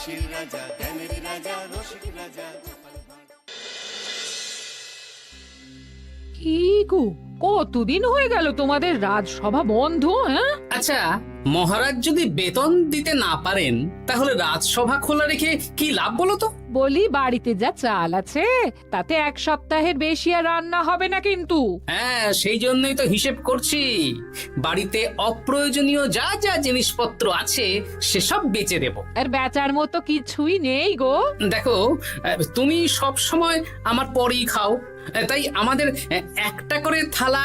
হাসির রাজা, জ্ঞানের রাজা, রসিক রাজা গোপাল ভাঁড়। কি গো, কতদিন হয়ে গেল তোমাদের রাজসভা বন্ধ? হ্যাঁ, আচ্ছা, মহারাজ যদি বেতন দিতে না পারেন তাহলে রাজসভা খোলা রেখে কি লাভ বলো তো? বলি বাড়িতে যা চাল আছে তাতে এক সপ্তাহের বেশি আর রান্না হবে না কিন্তু। হ্যাঁ, সেই জন্যই তো হিসেব করছি। বাড়িতে অপ্রয়োজনীয় যা যা জিনিসপত্র আছে সেসব বেচে দেব। আর বেচার মতো কিছুই নেই গো। দেখো, তুমি সব সময় আমার পরেই খাও, তাই আমাদের একটা করে থালা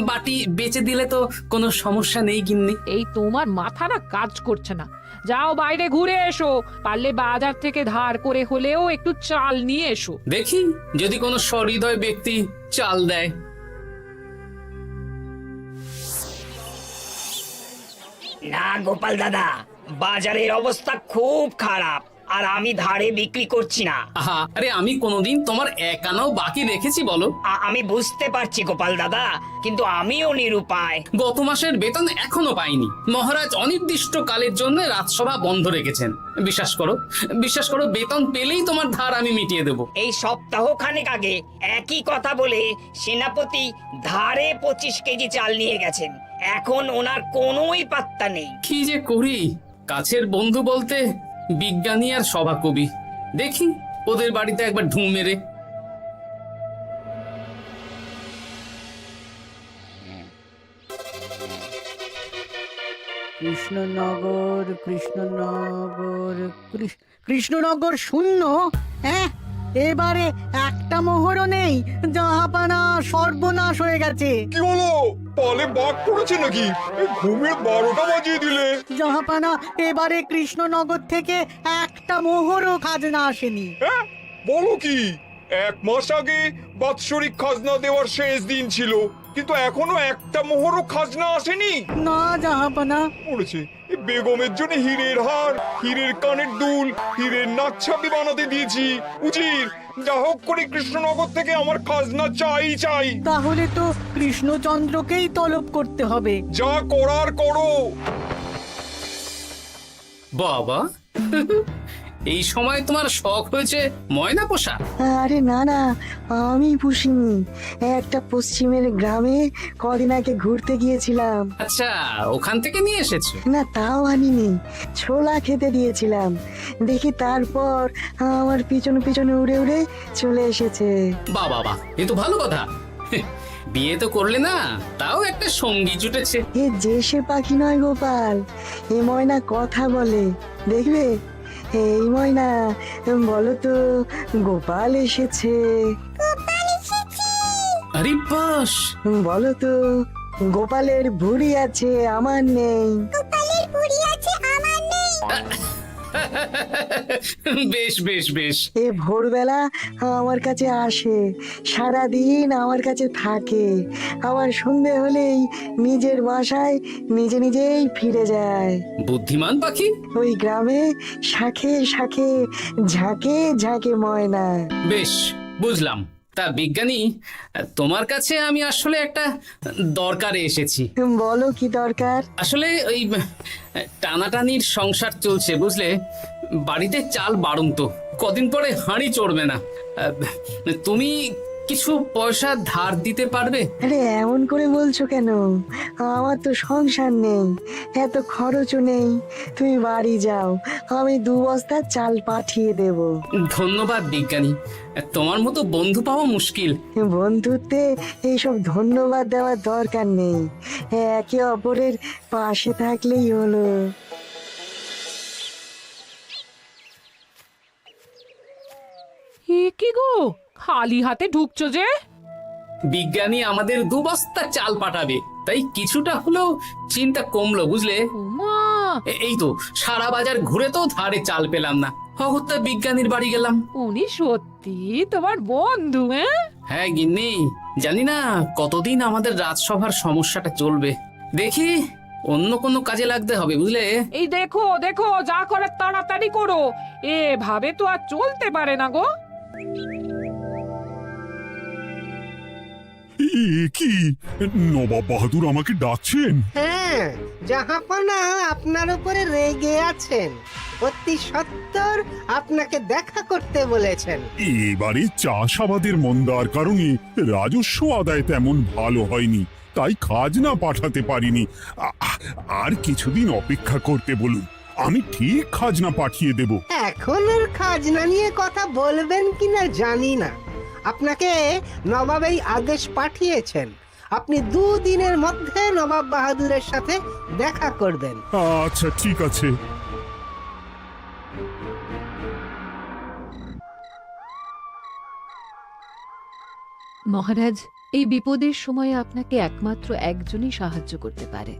বাটি বেচে দিলে তো কোনো সমস্যা নেই গিন্নি। এই তোমার মাথা না কাজ করছে না। যাও বাইরে ঘুরে এসো, পারলে বাজার থেকে ধার করে হলেও একটু চাল নিয়ে এসো। দেখি যদি কোনো সহৃদয় ব্যক্তি চাল দেয়। না গোপাল দাদা, বাজারের অবস্থা খুব খারাপ, আর আমি ধারে বিক্রি করছি না। আহা, আরে আমি কোনোদিন তোমার একানাও বাকি রেখেছি বলো? আমি বুঝতে পারছি গোপাল দাদা, কিন্তু আমিও নিরুপায়। গত মাসের বেতন এখনো পাইনি। মহারাজ অনির্দিষ্ট কালের জন্য রাজসভা বন্ধ রেখেছেন। বিশ্বাস করো, বিশ্বাস করো, বেতন পেলেই তোমার ধার আমি মিটিয়ে দেব। এই সপ্তাহ খানেক আগে একই কথা বলে সেনাপতি ধারে 25 কেজি চাল নিয়ে গেছেন। এখন ওনার কোনোই পাত্তা নেই। কি যে করি, কাছের বন্ধু বলতে বিজ্ঞানী আর সভাকবি। দেখি ওদের বাড়িতে একবার ঢুঁ মেরে। কৃষ্ণনগর কৃষ্ণনগর কৃষ্ণনগর শূন্য। হ্যাঁ, এবারে একটা মোহরও নেই। জাহাপানা সর্বনাশ হয়ে গেছে। কি হলো? পালে বাঘ পড়েছে নাকি? এই ঘুমের 12টা বাজিয়ে দিলে। জাহাপানা, এবারে কৃষ্ণনগর থেকে একটা মোহরও খাজনা আসেনি। হ্যাঁ, বলো কি? 1 মাস আগে বাৎসরিক খাজনা দেওয়ার শেষ দিন ছিল, কিন্তু এখনো একটা মোহরও খাজনা আসেনি। না জাহাপানা। পড়েছে এই বেগমের জন্য হীরের হার, হীরের কানের দুল, হীরের নাকছাবি বানাতে দিয়েছি। উজির, যা হোক করে কৃষ্ণনগর থেকে আমার খাজনা চাই চাই। তাহলে তো কৃষ্ণচন্দ্রকেই তলব করতে হবে। যা করার করো। বাবা, এই সময় তোমার শখ হয়েছে ময়না পোষা? আরে না না, আমি পুষিনি। একটা পশ্চিমের গ্রামে কদিন আগে ঘুরতে গিয়েছিলাম। আচ্ছা, ওখান থেকে নিয়ে এসেছো? না, তাও আনিনি, ছোলা খেতে দিয়েছিলাম। দেখি তারপর আমার পিছনে পিছনে উড়ে উড়ে চলে এসেছে। বাহ বাহ বাহ, এ তো ভালো কথা। বিয়ে তো করলে না, তাও একটা সঙ্গী জুটেছে। এ যে সে পাখি নয় গোপাল, এ ময়না কথা বলে, দেখবে। এই ময়না, বলো তো গোপাল এসেছে। আরে বাস, বলো তো গোপালের ভুঁড়ি আছে আমার নেই। বেশ বেশ বেশ। এ ভোরবেলা আমার কাছে আসে, সারাদিন আমার কাছে থাকে, আবার সন্ধে হলেই নিজের বাসায় নিজে নিজেই ফিরে যায়। বুদ্ধিমান পাখি। ওই গ্রামে শাখে শাখে ঝাঁকে ঝাঁকে ময়না। বেশ, বুঝলাম। তা বিজ্ঞানী, তোমার কাছে আমি আসলে একটা দরকারে এসেছি। বলো কি দরকার? আসলে ওই টানাটানির সংসার চলছে, বুঝলে। বাড়িতে চাল বাড়ন্ত, কদিন পরে হাঁড়ি চড়বে না। তুমি কিছু পয়সা ধার দিতে পারবে? আরে এমন করে বলছো কেন? আমার তো সংসার নেই, এত খরচও নেই। তুমি বাড়ি যাও, আমি 2 বস্তা চাল পাঠিয়ে দেব। ধন্যবাদ বিজ্ঞানী, তোমার মতো বন্ধু পাওয়া মুশকিল। বন্ধুত্বে এইসব ধন্যবাদ দেওয়ার দরকার নেই, একে অপরের পাশে থাকলেই হলো। এ কি গো, খালি হাতে ঢুকছো যে? বিজ্ঞানী আমাদের 2 বস্তা চাল পাঠাবে, তাই কিছুটা হলেও চিন্তা কমলো, বুঝলে। ওমা, এই তো সারা বাজার ঘুরে তো ধারে চাল পেলাম না, হগত্যা বিজ্ঞানীর বাড়ি গেলাম। উনি সত্যি তোমার বন্ধু? হ্যাঁ গিন্নি, জানি না কতদিন আমাদের রাজসভার সমস্যাটা চলবে। দেখি অন্য কোনো কাজে লাগতে হবে, বুঝলে। এই দেখো দেখো, যা করার তাড়াতাড়ি করো, এভাবে তো আর চলতে পারে না গো। কি নবাব বাহাদুর আমাকে ডাকছেন? হ্যাঁ, জাহাপনা আপনার উপরে রেগে আছেন। অতি সত্বর আপনাকে দেখা করতে বলেছেন। এবারে চাষাবাদের মন্দার কারণে রাজস্ব আদায় তেমন ভালো হয়নি, তাই খাজনা পাঠাতে পারিনি। আর কিছুদিন অপেক্ষা করতে বলুন, আমি ঠিক খাজনা পাঠিয়ে দেব। এখন আর খাজনা নিয়ে কথা বলবেন কিনা জানি না। আপনাকে নবাব এই আদেশ পাঠিয়েছেন, আপনি 2 দিনের মধ্যে নবাব বাহাদুরের সাথে দেখা করবেন। আচ্ছা ঠিক আছে। মহারাজ, এই বিপদের সময়ে আপনাকে একমাত্র একজনই সাহায্য করতে পারে,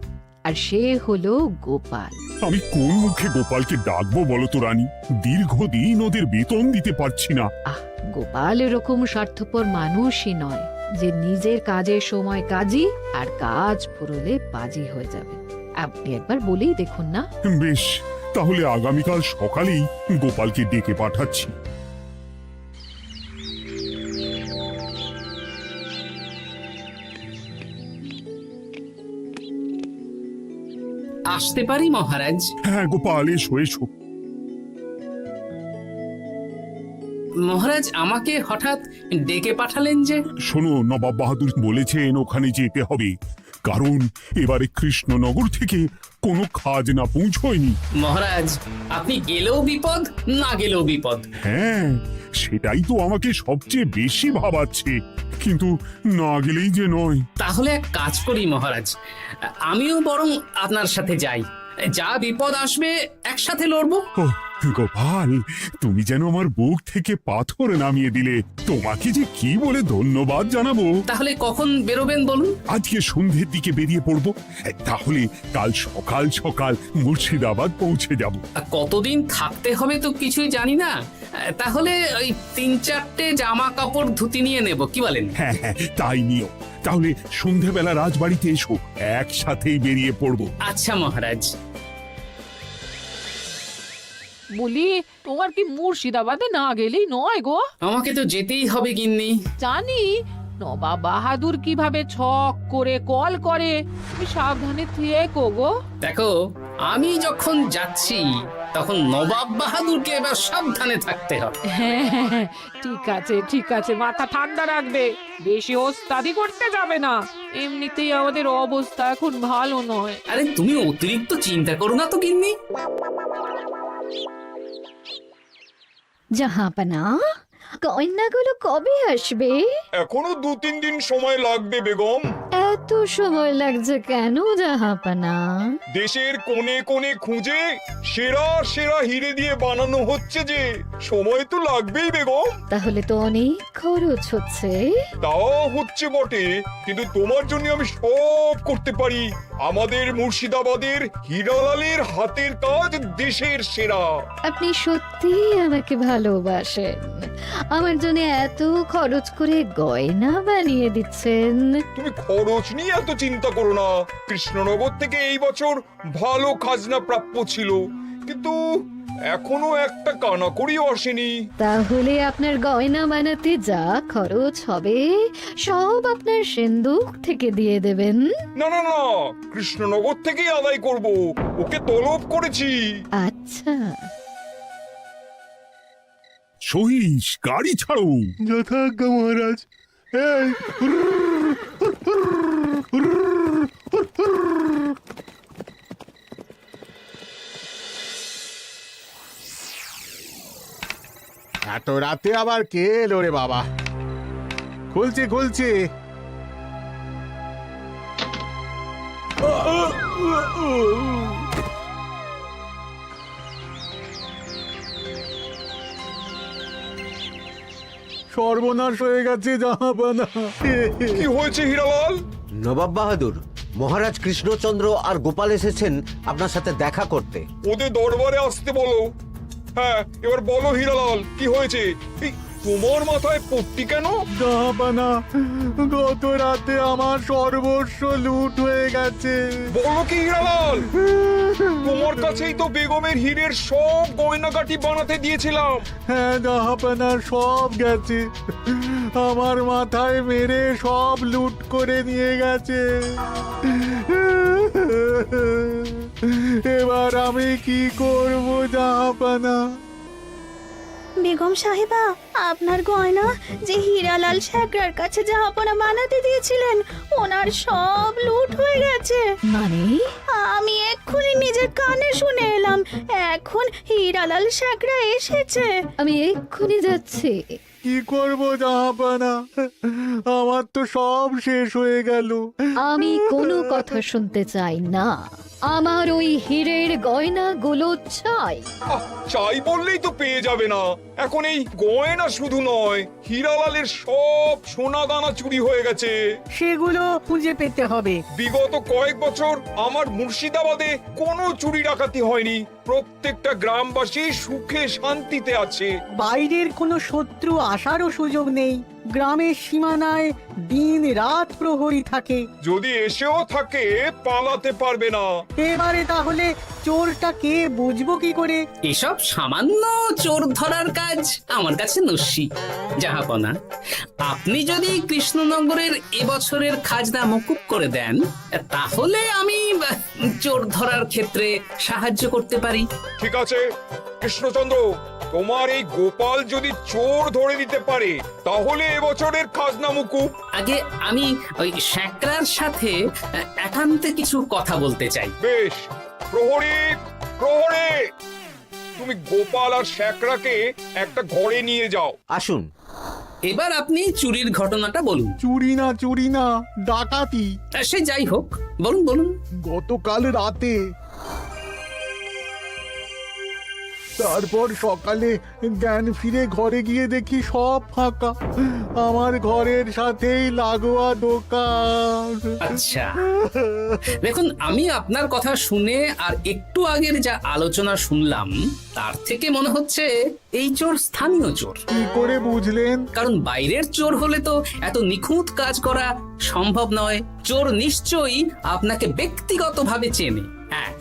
আর সে হলো গোপাল। আমি কোন মুখে গোপালকে ডাকবো বলো তো রানী? দীর্ঘদিন ওদের বেতন দিতে পারছি না। গোপাল এরকম স্বার্থপর মানুষই নয় যে নিজের কাজের সময় কাজী আর কাজ ফুরলে বাজি হয়ে যাবে। আপনি একবার বলেই দেখুন না। বেশ, তাহলে আগামীকাল সকালেই গোপালকে ডেকে পাঠাচ্ছি। আসতে পারি মহারাজ? হ্যাঁ গোপাল, এসো এসো। মহারাজ আমাকে হঠাৎ ডেকে পাঠালেন যে? শোনো, নবাব বাহাদুর বলেছেন ওখানে যেতে হবে, কারণ এবারে কৃষ্ণনগর থেকে কোনো খাজনা পৌঁছয়নি। মহারাজ, আপনি গেলেও বিপদ, না গেলেও বিপদ। হ্যাঁ, সেটাই তো আমাকে সবচেয়ে বেশি ভাবাচ্ছে, কিন্তু না গেলেই যে নয়। তাহলে এক কাজ করি মহারাজ, আমিও বরং আপনার সাথে যাই। যা বিপদ আসবে একসাথে লড়বো। ও গোপাল, তুমি যেন আমার বুক থেকে পাথর নামিয়ে দিলে। তোমাকে যে কি বলে ধন্যবাদ জানাবো। তাহলে কখন বেরোবেন বলুন? আজকে সন্ধ্যের দিকে বেরিয়ে পড়বো, তাহলে কাল সকাল সকাল মুর্শিদাবাদ পৌঁছে যাব। কতদিন থাকতে হবে তো কিছুই জানি না, তাহলে ওই 3-4টে জামা কাপড় ধুতি নিয়ে নেব, কি বলেন? হ্যাঁ হ্যাঁ, তাই নিও। তাহলে সন্ধ্যাবেলা রাজবাড়িতে এসো, একসাথেই বেরিয়ে পড়বো। আচ্ছা মহারাজ। বলি, তোমার কি মুর্শিদাবাদে না গেলেই নয় গো? আমাকে তো যেতেই হবে গিন্নি। জানি নবাব বাহাদুর কিভাবে ছক করে কল করে, তুমি সাবধানে থেকো গো। দেখো, আমি যখন যাচ্ছি তখন নবাব বাহাদুরকে এবার সাবধানে থাকতে হবে। হ্যাঁ, ঠিক আছে, মাথা ঠান্ডা রাখবে, বেশি ওস্তাদি করতে যাবে না। এমনিতেই আমাদের অবস্থা এখন ভালো নয়। আরে তুমি অতিরিক্ত চিন্তা করো না তো গিন্নি। জাহাপনা, কন্যাগুলো কবে আসবে? এখনো 2-3 দিন সময় লাগবে বেগম। এত সময় লাগছে কেন জাহাপনা? দেশের কোণে কোণে খুঁজে সেরা সেরা হিরে দিয়ে বানানো হচ্ছে যে, সময় তো লাগবেই বেগম। তাহলে তো অনেক খরচ হচ্ছে। তাও হচ্ছে বটে, কিন্তু তোমার জন্য আমি সব করতে পারি। আমাদের মুর্শিদাবাদের হীরালালের হাতের কাজ দেশের সেরা। আপনি সত্যি আমাকে ভালোবাসেন, আমার জন্য এত খরচ করে গয়না বানিয়ে দিচ্ছেন। তুমি খরচ নিয়ে এত চিন্তা করো না। কৃষ্ণনগর থেকে এই বছর ভালো খাজনা প্রাপ্য ছিল, কিন্তু এখনো একটা কানাকড়িও আসেনি। তাহলে আপনার গয়না বানাতে যা খরচ হবে সব আপনার সিন্দুক থেকে দিয়ে দেবেন? না না না, কৃষ্ণনগর থেকেই আদায় করব, ওকে তলব করেছি। আচ্ছা, সহিস, গাড়ি ছাড়ো। যথাজ্ঞা মহারাজ। এই এত রাতে আবার কে এলো রে বাবা? খুলছি। সর্বনাশ হয়ে গেছে জাহাপানা। কি হয়েছে হীরালাল? নবাব বাহাদুর, মহারাজ কৃষ্ণচন্দ্র আর গোপাল এসেছেন আপনার সাথে দেখা করতে। ওদের দরবারে আসতে বলো। হ্যাঁ, এবার বলো হীরালাল, কি হয়েছে? তোমার মাথায় পট্টি কেন? জাহাপানা, গত রাতে আমার সর্বস্ব লুট হয়ে গেছে। বলো কি হীরালাল, তোমার কাছেই তো বেগমের হীরের সব গয়নাগাটি বানাতে দিয়েছিলাম। হ্যাঁ জাহাপানা, সব গেছে। আমার মাথায় মেরে সব লুট করে নিয়ে গেছে। এবার আমি কি করব জাহাপানা? বেগম সাহেবা, আপনার গয়না যে হীরালাল শেখরার কাছে জাহাপনা বানাতে দিয়েছিলেন, ওনার সব লুট হয়ে গেছে। মানে আমি এক্ষুনি নিজের কানে শুনে এলাম, এখন হীরালাল শেখরা এসেছে। আমি এক্ষুনি যাচ্ছি। কি করব জাহাপানা? আমার তো সব শেষ হয়ে গেল। আমি কোনো কথা শুনতে চাই না। আমার ওই হীরের গয়নাগুলো চাই। চাই বললেই তো পেয়ে যাবে না। এখন এই গয়না শুধু নয়, হীরালালের সব সোনা দানা চুরি হয়ে গেছে। সেগুলো খুঁজে পেতে হবে। বিগত কয়েক বছর আমার মুর্শিদাবাদে কোনো চুরি ডাকাতি হয়নি। প্রত্যেকটা গ্রামবাসী সুখে শান্তিতে আছে। বাইরের কোনো শত্রু আসারও সুযোগ নেই। গ্রামের সীমানায় দিন রাত প্রহরী থাকে। যদি এসেও থাকে, পালাতে পারবে না। এবারে তাহলে চোরটা কে বুঝবো কি করে? এসব সামান্য চোর ধরার কাজ আমার কাছে নস্যি। জাহাপনা, আপনি যদি কৃষ্ণনগরের এবছরের খাজনা মকুব করে দেন, তাহলে আমি চোর ধরার ক্ষেত্রে সাহায্য করতে পারি। ঠিক আছে কৃষ্ণচন্দ্র, তোমার এই গোপাল যদি চোর ধরে দিতে পারে, তাহলে এবছরের খাজনা মুকুব। আগে আমি ওই শেখরার সাথে একান্তে কিছু কথা বলতে চাই। বেশ, প্রহরী প্রহরী, তুমি গোপাল আর শেখরাকে একটা ঘরে নিয়ে যাও। আসুন। এবার আপনি চুরির ঘটনাটা বলুন। চুরি না, ডাকাতি। সে যাই হোক, বলুন বলুন। গতকাল রাতে, তারপর সকালে জ্ঞান ফিরে ঘরে গিয়ে দেখি সব ফাঁকা। আমার ঘরের সাথেই লাগোয়া দোকান। আচ্ছা, দেখুন, আমি আপনার কথা শুনে আর একটু আগের যা আলোচনা শুনলাম, তার থেকে মনে হচ্ছে এই চোর স্থানীয় চোর। কি করে বুঝলেন? কারণ বাইরের চোর হলে তো এত নিখুঁত কাজ করা সম্ভব নয়। চোর নিশ্চয়ই আপনাকে ব্যক্তিগতভাবে চেনে। হ্যাঁ,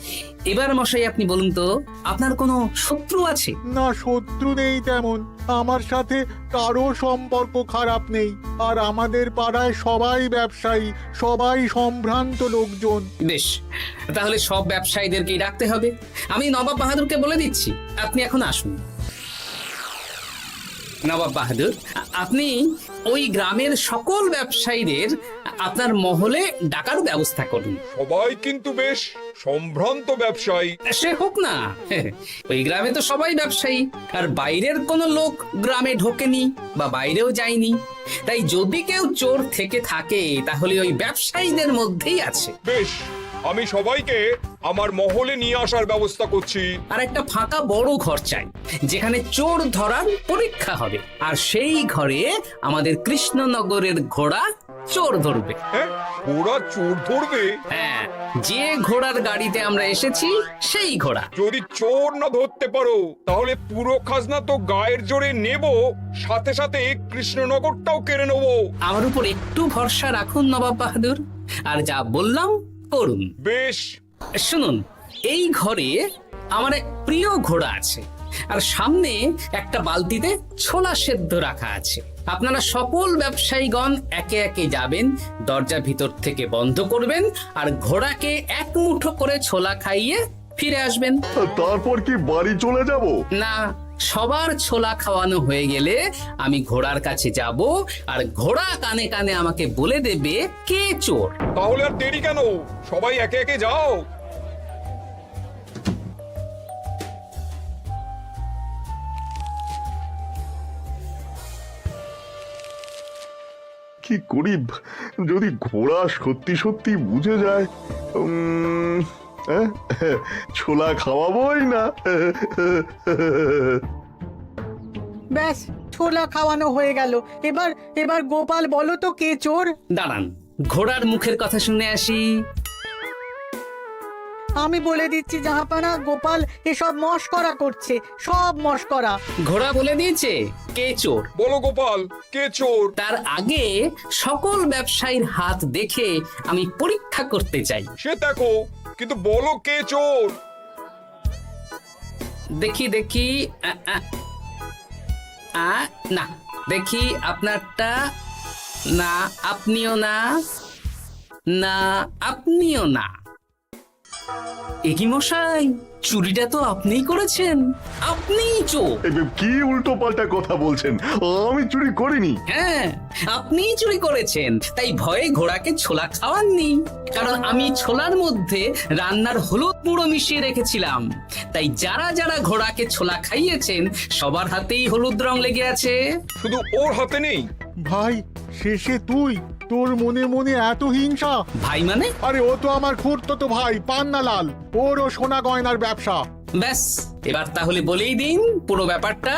এবার মশাই আপনি বলুন তো, আপনার কোনো শত্রু আছে? না, শত্রু নেই তেমন। আমার সাথে কারো সম্পর্ক খারাপ নেই। আর আমাদের পাড়ায় সবাই ব্যবসায়ী, সবাই সম্ভ্রান্ত লোকজন। বেশ, তাহলে সব ব্যবসায়ীদেরকেই ডাকতে হবে। আমি নবাব বাহাদুরকে বলে দিচ্ছি, আপনি এখন আসুন। নবাব বাহাদুর, আপনি ওই গ্রামের সকল ব্যবসায়ীদের আপনার মহলে ডাকার ব্যবস্থা করুন। সবাই কিন্তু বেশ সম্ভ্রান্ত ব্যবসায়ী। সে হোক না, ওই গ্রামে তো সবাই ব্যবসায়ী, আর বাইরের কোনো লোক গ্রামে ঢোকেনি বা বাইরেও যায়নি। তাই যদি কেউ চোর থেকে থাকে, তাহলে ওই ব্যবসায়ীদের মধ্যেই আছে। বেশ, আমি সবাইকে আমার মহলে নিয়ে আসার ব্যবস্থা করছি। আর একটা ফাঁকা বড় ঘর চাই, যেখানে চোর ধরার পরীক্ষা হবে। আর সেই ঘরে আমাদের কৃষ্ণনগরের ঘোড়া চোর ধরবে। হ্যাঁ, ঘোড়া চোর ধরবে? হ্যাঁ, যে ঘোড়ার গাড়িতে আমরা এসেছি সেই ঘোড়া। যদি চোর না ধরতে পারো, তাহলে পুরো খাজনা তো গায়ের জোরে নেব, সাথে সাথে কৃষ্ণনগরটাও কেড়ে নেব। আমার উপর একটু ভরসা রাখুন নবাব বাহাদুর, আর যা বললাম করুন। বেশ, শুনুন, এই ঘরে আমার এক প্রিয় ঘোড়া আছে, আর সামনে একটা বালতিতে ছোলা সেদ্ধ রাখা আছে। আপনারা সকল ব্যবসায়ীগণ একে একে যাবেন, দরজা ভিতর থেকে বন্ধ করবেন, আর ঘোড়াকে এক মুঠো করে ছোলা খাইয়ে ফিরে আসবেন। তারপর কি বাড়ি চলে যাব? না, সবার ছোলা খাওয়ানো হয়ে গেলে আমি ঘোড়ার কাছে যাব, আর ঘোড়া কানে কানে আমাকে বলে দেবে কে চোর। তাহলে আর দেরি কেন, সবাই একে একে যাও। কি করি যদি ঘোড়া সত্যি সত্যি বুঝে যায়? ছোলা খাওয়াবোই না। ব্যাস, ছোলা খাওয়ানো হয়ে গেল। এবার গোপাল বলো তো কে চোর? দাঁড়ান, ঘোড়ার মুখের কথা শুনে আসি। আমি বলে দিচ্ছি জাহাপানা, গোপাল এসব মশকরা করছে, সব মশকরা। ঘোড়া বলে দিয়েছে কে চোর। বলো গোপাল, কে চোর? তার আগে সকল ব্যবসায়ীর হাত দেখে আমি পরীক্ষা করতে চাই। সে দেখো, কিন্তু বলো কে চোর? দেখি দেখি না, দেখি আপনারটা। না, আপনিও না। না, আপনিও না। একই মশাই, চুরিটা তো আপনিই করেছেন, আপনিই চোর। কি উল্টো পাল্টা কথা বলছেন? আমি চুরি করিনি। হ্যাঁ, আপনিই চুরি করেছেন, তাই ভয়ে ঘোড়াকে ছোলা খাওয়াননি। কারণ আমি ছোলার মধ্যে রান্নার হলুদ গুঁড়ো মিশিয়ে রেখেছিলাম, তাই যারা যারা ঘোড়াকে ছোলা খাইয়েছেন সবার হাতেই হলুদ রং লেগে আছে। শুধু ওর হাতে নেই। ভাই, শেষে তুই? তোর মনে মনে এত হিংসা? ভাই মানে? আরে ও তো আমার খুড়তো ভাই পান্নালাল, ওরও সোনা গয়নার ব্যবসা। ব্যাস, এবার তাহলে বলেই দিন পুরো ব্যাপারটা,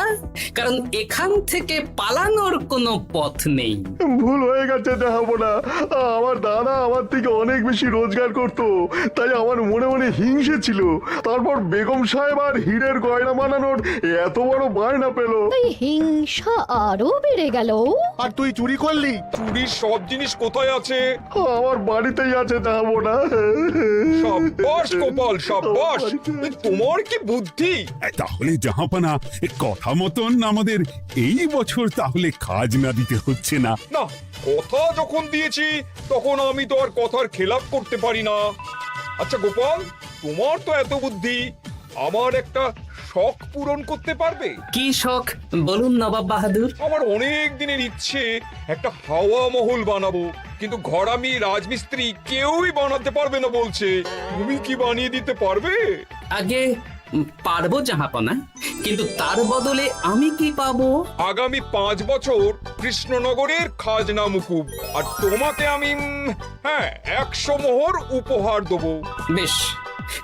কারণ এখান থেকে পালানোর কোনো পথ নেই। ভুল হয়ে গেছে জাহাপনা, আমার দাদা আমার থেকে অনেক বেশি রোজগার করত, তাই আমার মনে মনে হিংসে ছিল। তারপর বেগম সাহেব আর হীরের গয়না বানানোর এত বড় বায়না পেল, তাই হিংসা আরো বেড়ে গেল। আর তুই চুরি করলি? চুরির সব জিনিস কোথায় আছে? আমার বাড়িতেই আছে জাহাপনা। সাব্বাস গোপাল, সাব্বাস, তোমার কি বুদ্ধি! তাহলে জাহাপানা, কথা মতন আমাদের এই বছর তাহলে খাজনা দিতে হচ্ছে না। না, কথা যখন দিয়েছি তখন আমি তো আর কথার খেলাপ করতে পারি না। আচ্ছা গোপাল, তোমার তো এত বুদ্ধি, আমার একটা শখ পূরণ করতে পারবে? কি শখ বলুন নবাব বাহাদুর। আমার অনেক দিনের ইচ্ছে একটা হাওয়া মহল বানাবো, কিন্তু ঘরামি রাজমিস্ত্রি কেউই বানাতে পারবে না বলছে। তুমি কি বানিয়ে দিতে পারবে? আগে পারবো জাহাপনা, কিন্তু তার বদলে আমি কি পাবো? আগামী 5 বছর কৃষ্ণনগরের খাজনা মুকুব, আর তোমাকে আমি 100 মোহর উপহার দেবো। বেশ,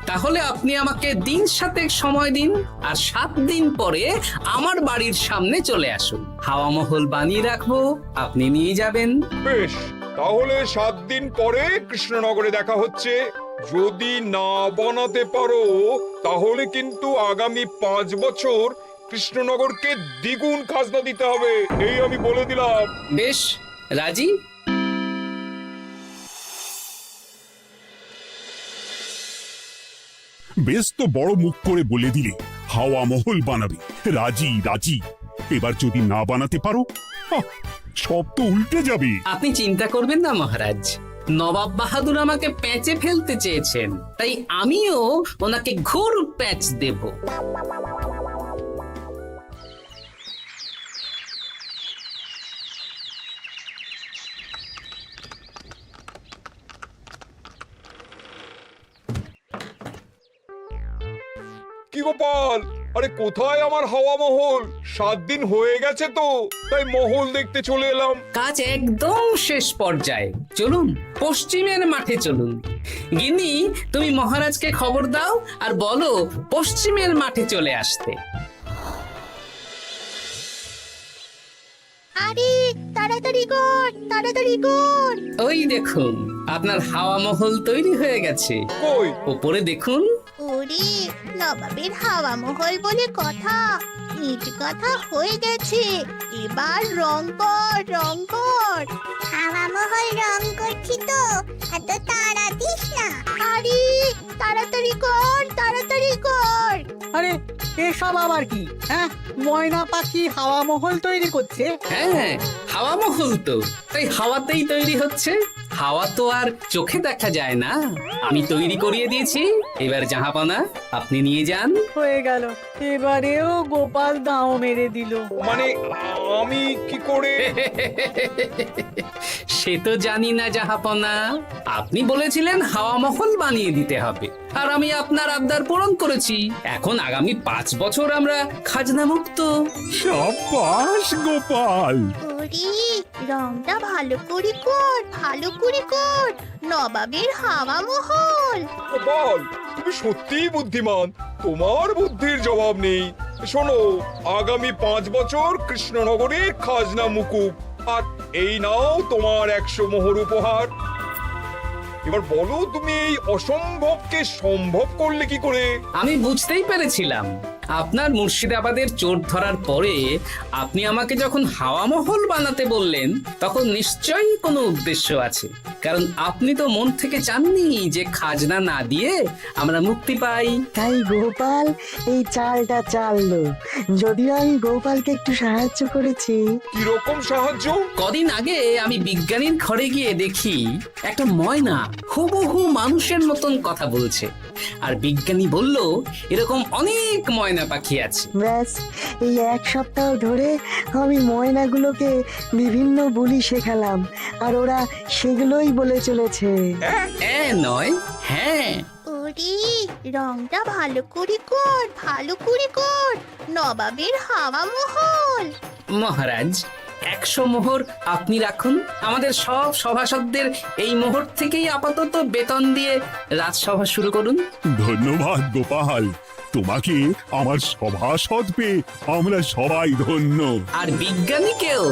তাহলে আপনি আমাকে দিন 7 সময় দিন, আর 7 দিন পরে আমার বাড়ির সামনে চলে আসুন। হাওয়া মহল বানিয়ে রাখবো, আপনি নিয়ে যাবেন। বেশ, তাহলে 7 দিন পরে কৃষ্ণনগরে দেখা হচ্ছে। যদি না বানাতে পারো তাহলে কিন্তু আগামী 5 বছর কৃষ্ণনগরকে দ্বিগুণ খাজনা দিতে হবে, এই আমি বলে দিলাম। বেশ, রাজি। বেশ তো বড় মুখ করে বলে দিলে হাওয়া মহল বানাবে। রাজি রাজি। এবার যদি না বানাতে পারো, সব তো উল্টে যাবে। আপনি চিন্তা করবেন না মহারাজ, নবাব বাহাদুর আমাকে প্যাঁচে ফেলতে চেয়েছেন, তাই আমিও ওনাকে ঘোর প্যাঁচ দেব। কি গোপাল, আরে কোথায় আমার হাওয়া মহল? 7 দিন হয়ে গেছে তো, তাই মহল দেখতে চলে এলাম। কাজ একদম শেষ পর্যায়ে, চলুন পশ্চিমের মাঠে চলুন। গিন্নি, তুমি মহারাজকে খবর দাও আর বলো পশ্চিমের মাঠে চলে আসতে। আরে তাড়াতাড়ি কর, তাড়াতাড়ি কর। ওই দেখুন, আপনার হাওয়া মহল তৈরি হয়ে গেছে। কই? উপরে দেখুন। ওরে, নবাবের হাওয়া মহল বলে কথা, ইট কথা হয়ে গেছে। এবার রং কর, রং কর। হাওয়া মহল রং করছি তো, এত তাড়া দিস না। আরে তাড়াতাড়ি কর, তাড়াতাড়ি কর। আরে এসব আবার কি? ময়না পাখি হাওয়া মহল তৈরি করছে? হ্যাঁ, হাওয়া মহল তো, তাই হাওয়াতেই তৈরি হচ্ছে। হাওয়া তো আর চোখে দেখা যায় না, আমি তৈরি করিয়ে দিয়েছি। এবার জাহাপনা আপনি নিয়ে যান। হয়ে গেল, এবারেও গোপাল দাও মেরে দিল। মানে আমি কি করে? সে তো জানি না জাহাপনা, আপনি বলেছিলেন হাওয়া মহল বানিয়ে দিতে হবে, আর আমি আপনার আবদার পূরণ করেছি। এখন আগামী 5 বছর আমরা খাজনা মুক্ত। সাব্বাস গোপাল। ওরে, রংটা ভালো করে কর, ভালো করে কর। নবাবের হাওয়া মহল। গোপাল, তুমি সত্যিই বুদ্ধিমান, তোমার বুদ্ধির জবাব নেই। শোনো, আগামী 5 বছর কৃষ্ণনগরের খাজনা মুকুব, আর এই নাও তোমার 100 মোহর উপহার। এবার বলো তুমি এই অসম্ভবকে সম্ভব করলে কি করে? আমি বুঝতেই পেরেছিলাম আপনার মুর্শিদাবাদের চোর ধরার পরে আপনি আমাকে যখন হাওয়া মহল বানাতে বললেন তখন নিশ্চয়ই কোনো উদ্দেশ্য আছে, কারণ আপনি তো মন থেকে চাননি যে খাজনা না দিয়ে আমরা মুক্তি পাই। তাই গোপাল এই চালটা চাললো। যদিও আমি গোপালকে একটু সাহায্য করেছি। কিরকম সাহায্য? কদিন আগে আমি বিজ্ঞানীর ঘরে গিয়ে দেখি একটা ময়না হুবহু মানুষের মতন কথা বলছে, আর বিজ্ঞানী বলল এরকম অনেক ময়না পাখি আছে। ব্যাস এই এক সপ্তাহ ধরে আমি ময়নাগুলোকে বিভিন্ন বুলি শেখালাম, আর ওরা সেগুলোই বলে চলেছে। নয়, হ্যাঁ। ওরে রংটা ভালো করে কর, ভালো করে কর, নবাবের হাওয়া মহল। মহারাজ 100 মোহর আপনি রাখুন। আমাদের সব সভাসদদের এই মোহর থেকেই আপাতত বেতন দিয়ে রাজসভা শুরু করুন। ধন্যবাদ গোপাল, তোমাকে আমার সভাসদ পেয়ে আমরা সবাই ধন্য। আর বিজ্ঞানীকেও।